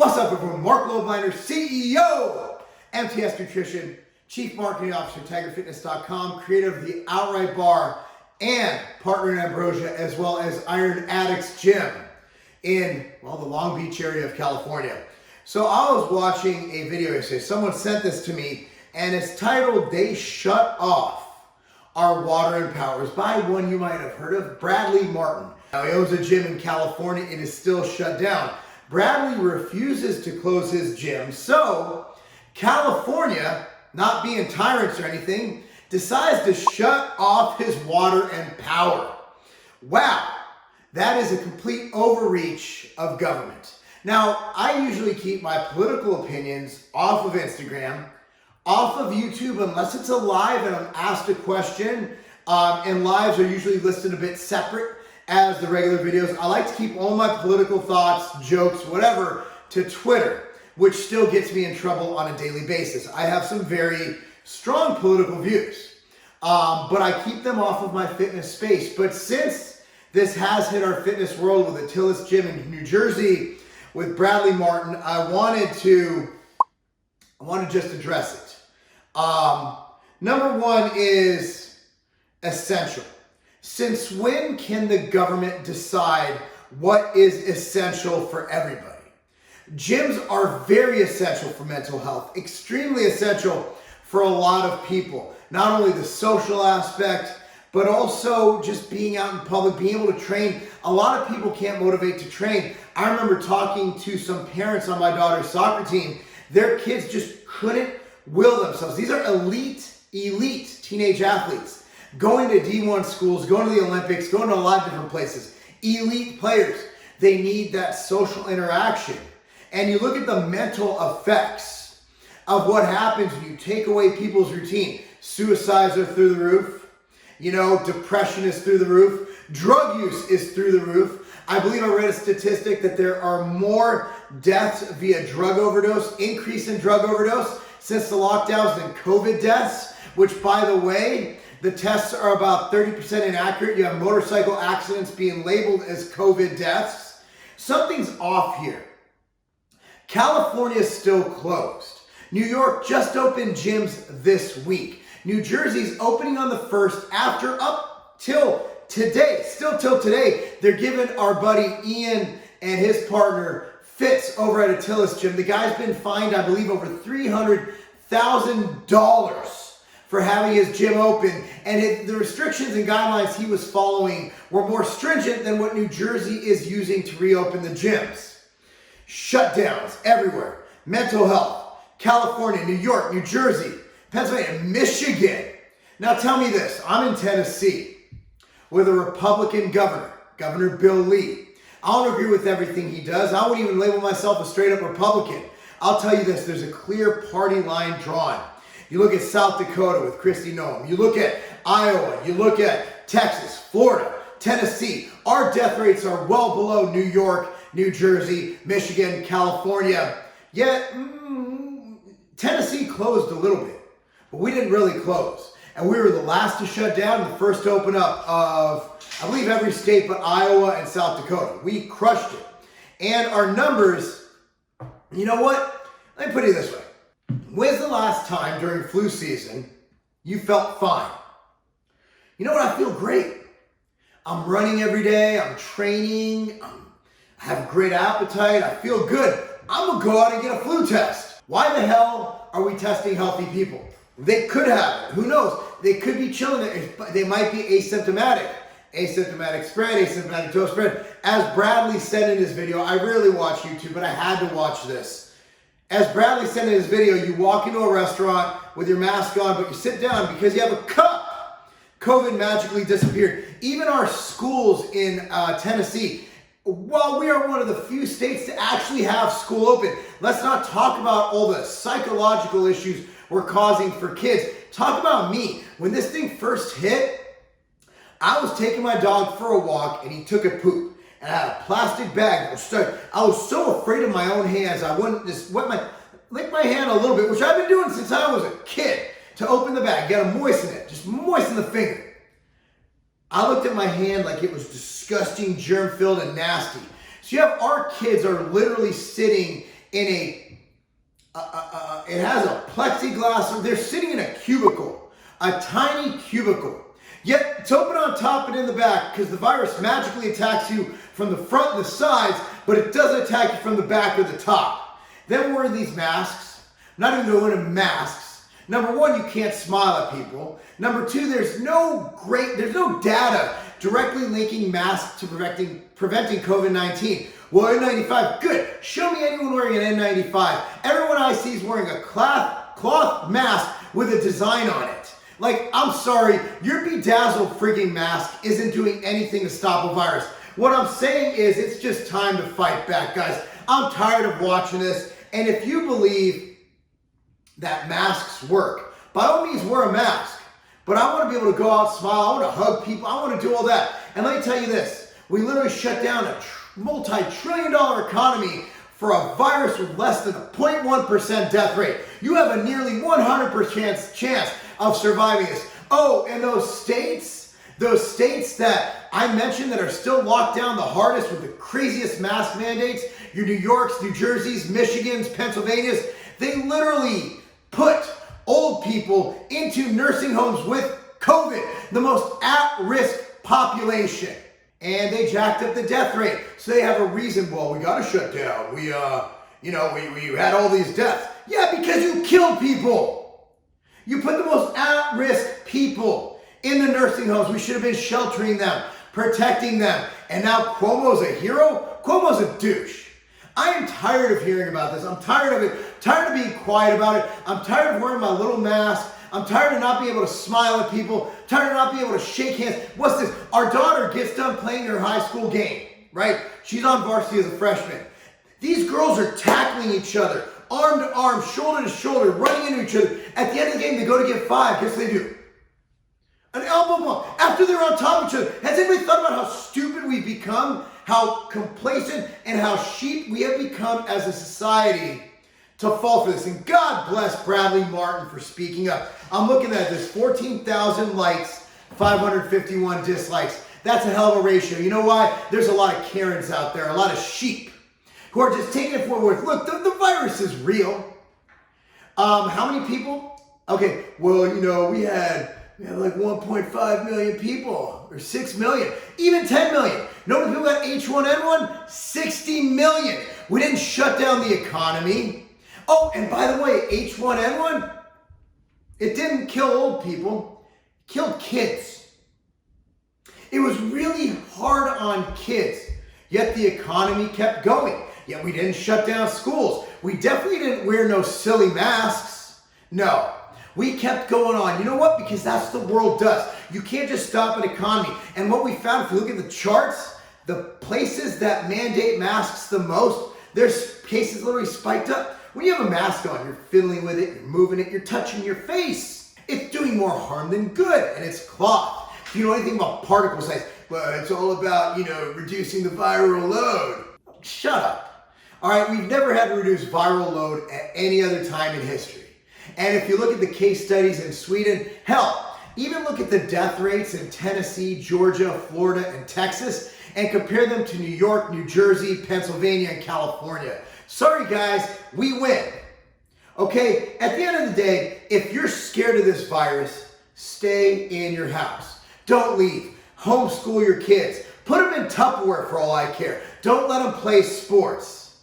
What's up, everyone? Marc Lobliner, CEO, MTS Nutrition, Chief Marketing Officer, TigerFitness.com, creator of the Outright Bar, and partner in Ambrosia, as well as Iron Addicts Gym in, well, the Long Beach area of California. So I was watching a video yesterday. Someone sent this to me, and it's titled, "They Shut Off Our Water and Power." It's by one you might have heard of, Bradley Martyn. Now, he owns a gym in California. It is still shut down. Bradley refuses to close his gym, so California, not being tyrants or anything, decides to shut off his water and power. Wow, that is a complete overreach of government. Now, I usually keep my political opinions off of Instagram, off of YouTube, unless it's a live and I'm asked a question, and lives are usually listed a bit separate as the regular videos. I like to keep all my political thoughts, jokes, whatever, to Twitter, which still gets me in trouble on a daily basis. I have some very strong political views, but I keep them off of my fitness space. But since this has hit our fitness world with Tillis Gym in New Jersey, with Bradley Martyn, I wanted to just address it. Number one is essential. Since when can the government decide what is essential for everybody? Gyms are very essential for mental health, extremely essential for a lot of people. Not only the social aspect, but also just being out in public, being able to train. A lot of people can't motivate to train. I remember talking to some parents on my daughter's soccer team. Their kids just couldn't will themselves. These are elite teenage athletes. Going to D1 schools, going to the Olympics, going to a lot of different places. Elite players. They need that social interaction. And you look at the mental effects of what happens when you take away people's routine. Suicides are through the roof. You know, depression is through the roof. Drug use is through the roof. I believe I read a statistic that there are more deaths via drug overdose, increase in drug overdose since the lockdowns than COVID deaths, which, by the way, the tests are about 30% inaccurate. You have motorcycle accidents being labeled as COVID deaths. Something's off here. California is still closed. New York just opened gyms this week. New Jersey's opening on the 1st after up till today. Still till today, they're giving our buddy Ian and his partner Fitz over at Tillis Gym. The guy's been fined, I believe, over $300,000 for having his gym open, and the restrictions and guidelines he was following were more stringent than what New Jersey is using to reopen the gyms. Shutdowns everywhere. Mental health. California, New York, New Jersey, Pennsylvania, Michigan. Now tell me this, I'm in Tennessee with a Republican governor, Governor Bill Lee. I don't agree with everything he does. I wouldn't even label myself a straight up Republican. I'll tell you this, there's a clear party line drawn. You look at South Dakota with Kristi Noem. You look at Iowa. You look at Texas, Florida, Tennessee. Our death rates are well below New York, New Jersey, Michigan, California. Yet, Tennessee closed a little bit, but we didn't really close. And we were the last to shut down and the first to open up of, I believe, every state but Iowa and South Dakota. We crushed it. And our numbers, you know what? Let me put it this way. When's the last time during flu season you felt fine? You know what? I feel great. I'm running every day. I'm training. I have great appetite. I feel good. I'm going to go out and get a flu test. Why the hell are we testing healthy people? They could have it. Who knows? They could be chilling there. They might be asymptomatic. Asymptomatic spread, asymptomatic toe spread. As Bradley said in his video, I rarely watch YouTube, but I had to watch this. As Bradley said in his video, you walk into a restaurant with your mask on, but you sit down because you have a cup. COVID magically disappeared. Even our schools in Tennessee, while we are one of the few states to actually have school open, let's not talk about all the psychological issues we're causing for kids. Talk about me. When this thing first hit, I was taking my dog for a walk and he took a poop. And I had a plastic bag that was stuck. I was so afraid of my own hands, I wouldn't just lick my hand a little bit, which I've been doing since I was a kid, to open the bag, gotta moisten it, just moisten the finger. I looked at my hand like it was disgusting, germ-filled, and nasty. So you have our kids are literally sitting in it has a plexiglass, they're sitting in a cubicle, a tiny cubicle. Yet it's open on top and in the back because the virus magically attacks you from the front and the sides, but it doesn't attack you from the back or the top. Then we're wearing these masks, not even wearing masks. Number one, you can't smile at people. Number two, there's no data directly linking masks to preventing COVID-19. Well, N95, good. Show me anyone wearing an N95. Everyone I see is wearing a cloth mask with a design on it. Like, I'm sorry, your bedazzled freaking mask isn't doing anything to stop a virus. What I'm saying is it's just time to fight back, guys. I'm tired of watching this. And if you believe that masks work, by all means wear a mask. But I want to be able to go out, smile, I want to hug people, I want to do all that. And let me tell you this, we literally shut down a multi-trillion-dollar economy for a virus with less than a 0.1% death rate. You have a nearly 100% chance of surviving this. Oh, and those states that I mentioned that are still locked down the hardest with the craziest mask mandates, your New Yorks, New Jerseys, Michigans, Pennsylvanias, they literally put old people into nursing homes with COVID, the most at-risk population. And they jacked up the death rate. So they have a reason, well, we got to shut down. We had all these deaths. Yeah, because you killed people. You put the most at-risk people in the nursing homes. We should have been sheltering them, protecting them. And now Cuomo's a hero? Cuomo's a douche. I am tired of hearing about this. I'm tired of it. Tired of being quiet about it. I'm tired of wearing my little mask. I'm tired of not being able to smile at people. Tired of not being able to shake hands. What's this? Our daughter gets done playing her high school game, right? She's on varsity as a freshman. These girls are tackling each other, arm to arm, shoulder to shoulder, running into each other. At the end of the game, they go to get five. Guess what they do? An elbow bump. After they're on top of each other. Has anybody thought about how stupid we've become? How complacent and how sheep we have become as a society to fall for this. And God bless Bradley Martyn for speaking up. I'm looking at this, 14,000 likes, 551 dislikes. That's a hell of a ratio. You know why? There's a lot of Karens out there, a lot of sheep who are just taking it for what it's worth. Look, the virus is real. How many people? Okay, well, we had like 1.5 million people, or 6 million, even 10 million. Know how many people got H1N1? 60 million. We didn't shut down the economy. Oh, and by the way, H1N1, it didn't kill old people, it killed kids. It was really hard on kids, yet the economy kept going. Yet we didn't shut down schools. We definitely didn't wear no silly masks. No, we kept going on. You know what? Because that's what the world does. You can't just stop an economy. And what we found, if you look at the charts, the places that mandate masks the most, there's cases literally spiked up. When you have a mask on, you're fiddling with it, you're moving it, you're touching your face. It's doing more harm than good, and it's cloth. If you know anything about particle size, well, it's all about, reducing the viral load. Shut up. All right, we've never had to reduce viral load at any other time in history. And if you look at the case studies in Sweden, hell, even look at the death rates in Tennessee, Georgia, Florida, and Texas, and compare them to New York, New Jersey, Pennsylvania, and California. Sorry guys, we win. Okay, at the end of the day, if you're scared of this virus, stay in your house. Don't leave. Homeschool your kids. Put them in Tupperware for all I care. Don't let them play sports.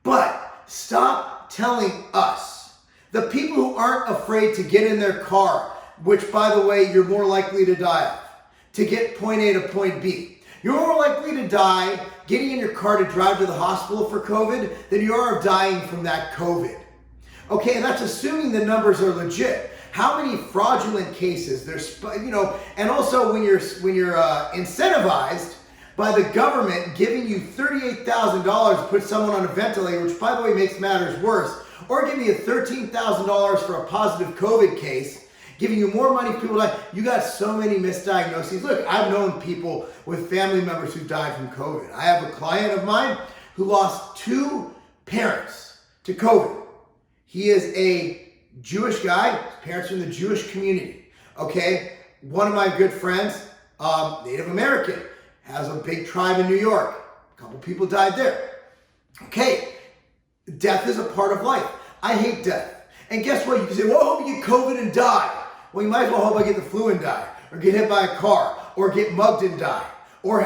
But stop telling us, the people who aren't afraid to get in their car, which by the way, you're more likely to die of, to get point A to point B. You're more likely to die getting in your car to drive to the hospital for COVID than you are of dying from that COVID. Okay, and that's assuming the numbers are legit. How many fraudulent cases there's, and also when you're incentivized by the government giving you $38,000 to put someone on a ventilator, which by the way makes matters worse, or giving you $13,000 for a positive COVID case, giving you more money for people to die. You got so many misdiagnoses. Look, I've known people with family members who died from COVID. I have a client of mine who lost 2 parents to COVID. He is a Jewish guy. His parents are in the Jewish community. Okay? One of my good friends, Native American, has a big tribe in New York. A couple people died there. Okay. Death is a part of life. I hate death. And guess what? You can say, well, I hope you get COVID and die. Well, you might as well hope I get the flu and die, or get hit by a car, or get mugged and die, or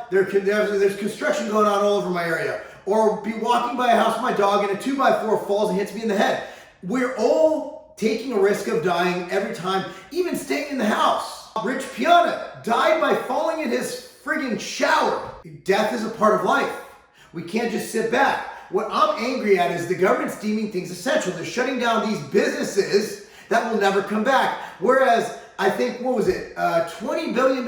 there's construction going on all over my area, or be walking by a house with my dog and a 2x4 falls and hits me in the head. We're all taking a risk of dying every time, even staying in the house. Rich Piana died by falling in his friggin' shower. Death is a part of life. We can't just sit back. What I'm angry at is the government's deeming things essential. They're shutting down these businesses that will never come back. Whereas, I think, what was it? $20 billion,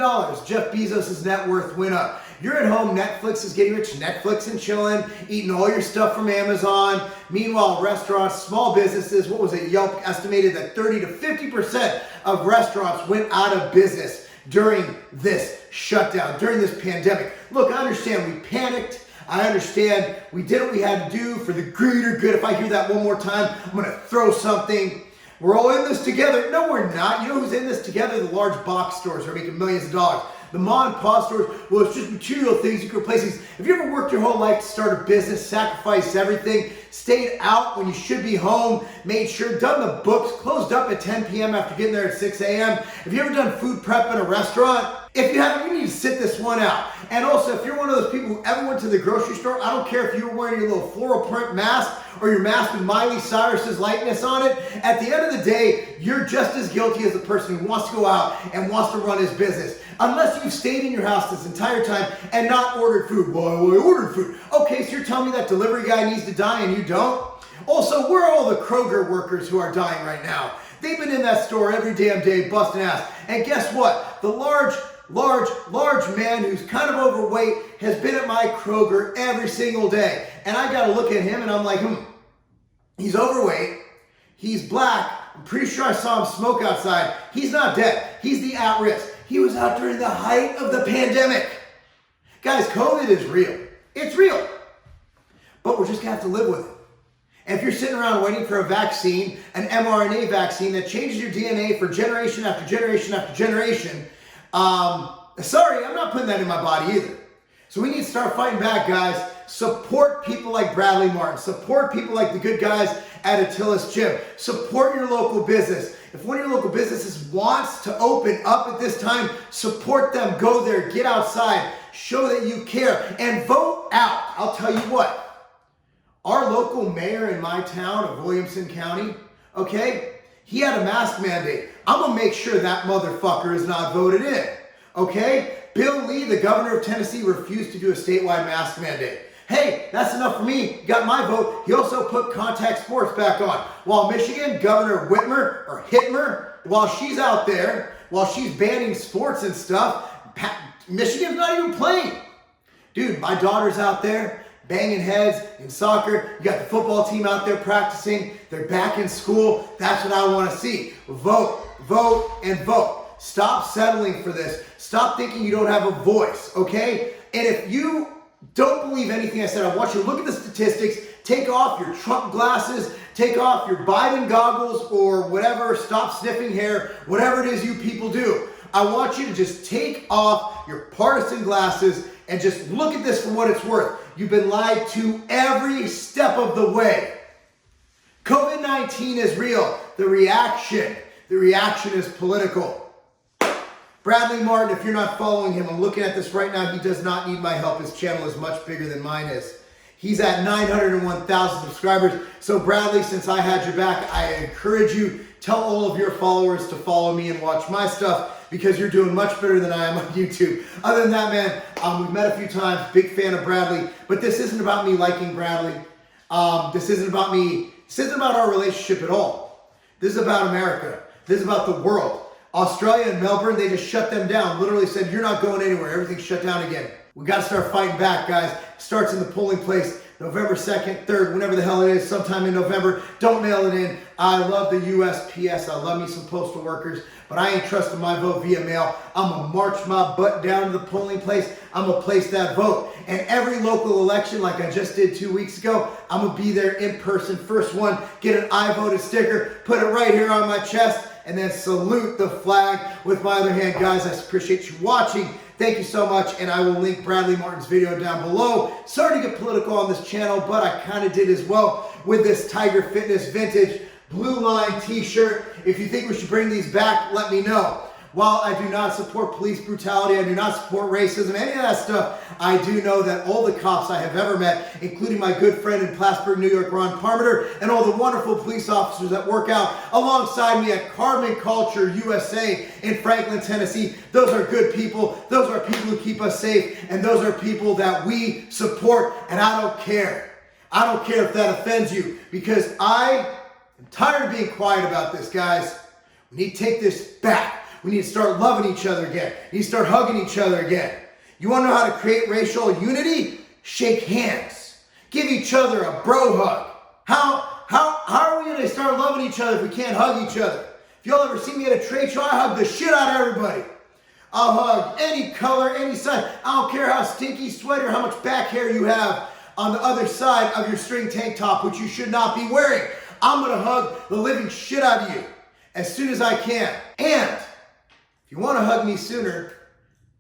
Jeff Bezos' net worth went up. You're at home, Netflix is getting rich, Netflix and chilling, eating all your stuff from Amazon. Meanwhile, restaurants, small businesses, what was it? Yelp estimated that 30 to 50% of restaurants went out of business during this shutdown, during this pandemic. Look, I understand we panicked. I understand we did what we had to do for the greater good. If I hear that one more time, I'm going to throw something. We're all in this together. No, we're not. You know who's in this together? The large box stores are making millions of dollars. The mom and pop stores, well, it's just material things. You can replace things. Have you ever worked your whole life to start a business, sacrificed everything, stayed out when you should be home, made sure, done the books, closed up at 10 p.m. after getting there at 6 a.m.? Have you ever done food prep in a restaurant? If you haven't, you need to sit this one out. And also, if you're one of those people who ever went to the grocery store, I don't care if you were wearing your little floral print mask or your mask with Miley Cyrus's likeness on it. At the end of the day, you're just as guilty as the person who wants to go out and wants to run his business. Unless you've stayed in your house this entire time and not ordered food. Well, I ordered food. Okay, so you're telling me that delivery guy needs to die and you don't? Also, where are all the Kroger workers who are dying right now? They've been in that store every damn day busting ass. And guess what? The large man who's kind of overweight has been at my Kroger every single day. And I got to look at him and I'm like, he's overweight. He's black. I'm pretty sure I saw him smoke outside. He's not dead. He's the at risk. He was out during the height of the pandemic. Guys, COVID is real. It's real. But we're just going to have to live with it. And if you're sitting around waiting for a vaccine, an mRNA vaccine that changes your DNA for generation after generation after generation, sorry, I'm not putting that in my body either. So we need to start fighting back, guys. Support people like Bradley Martyn. Support people like the good guys at Attila's Gym. Support your local business. If one of your local businesses wants to open up at this time, support them. Go there. Get outside. Show that you care. And vote out. I'll tell you what. Our local mayor in my town of Williamson County, okay, he had a mask mandate. I'm going to make sure that motherfucker is not voted in, okay? Bill Lee, the governor of Tennessee, refused to do a statewide mask mandate. Hey, that's enough for me. Got my vote. He also put contact sports back on. While Michigan, Governor Whitmer, while she's out there, while she's banning sports and stuff, Michigan's not even playing. Dude, my daughter's out there banging heads in soccer. You got the football team out there practicing. They're back in school. That's what I want to see. Vote, vote, and vote. Stop settling for this. Stop thinking you don't have a voice, okay? And if you don't believe anything I said, I want you to look at the statistics, take off your Trump glasses, take off your Biden goggles or whatever, stop sniffing hair, whatever it is you people do. I want you to just take off your partisan glasses and just look at this for what it's worth. You've been lied to every step of the way. COVID-19 is real. The reaction is political. Bradley Martyn, if you're not following him, I'm looking at this right now. He does not need my help. His channel is much bigger than mine is. He's at 901,000 subscribers. So Bradley, since I had your back, I encourage you, tell all of your followers to follow me and watch my stuff because you're doing much better than I am on YouTube. Other than that, man, we've met a few times. Big fan of Bradley. But this isn't about me liking Bradley. This isn't about our relationship at all. This is about America. This is about the world. Australia and Melbourne, they just shut them down. Literally said, you're not going anywhere. Everything's shut down again. We got to start fighting back, guys. Starts in the polling place November 2nd, 3rd, whenever the hell it is, sometime in November. Don't mail it in. I love the USPS. I love me some postal workers, but I ain't trusting my vote via mail. I'm going to march my butt down to the polling place. I'm going to place that vote. And every local election, like I just did 2 weeks ago, I'm going to be there in person. First one, get an I voted sticker, put it right here on my chest, and then salute the flag with my other hand. Guys, I appreciate you watching. Thank you so much, and I will link Bradley Martyn's video down below. Sorry to get political on this channel, but I kind of did as well. with this Tiger Fitness vintage Blue Line t-shirt. If you think we should bring these back, let me know. While I do not support police brutality, I do not support racism, any of that stuff, I do know that all the cops I have ever met, including my good friend in Plattsburgh, New York, Ron Parmenter, and all the wonderful police officers that work out alongside me at Carbon Culture USA in Franklin, Tennessee, those are good people. Those are people who keep us safe, and those are people that we support, and I don't care. I don't care if that offends you, because I am tired of being quiet about this, guys. We need to take this back. We need to start loving each other again. We need to start hugging each other again. You want to know how to create racial unity? Shake hands. Give each other a bro hug. How are we going to start loving each other if we can't hug each other? If y'all ever see me at a trade show, I hug the shit out of everybody. I'll hug any color, any size. I don't care how stinky, sweaty, or how much back hair you have on the other side of your string tank top, which you should not be wearing. I'm going to hug the living shit out of you as soon as I can. And if you want to hug me sooner,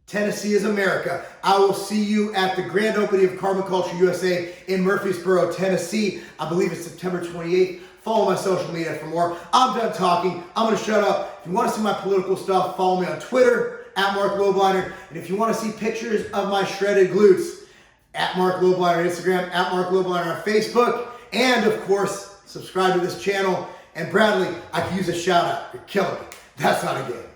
Tennessee is America. I will see you at the grand opening of Carbon Culture USA in Murfreesboro, Tennessee. I believe it's September 28th. Follow my social media for more. I'm done talking. I'm going to shut up. If you want to see my political stuff, follow me on Twitter, at Marc Lobliner. And if you want to see pictures of my shredded glutes, at Marc Lobliner on Instagram, at Marc Lobliner on Facebook. And, of course, subscribe to this channel. And Bradley, I could use a shout out. You're killing me. That's not a game.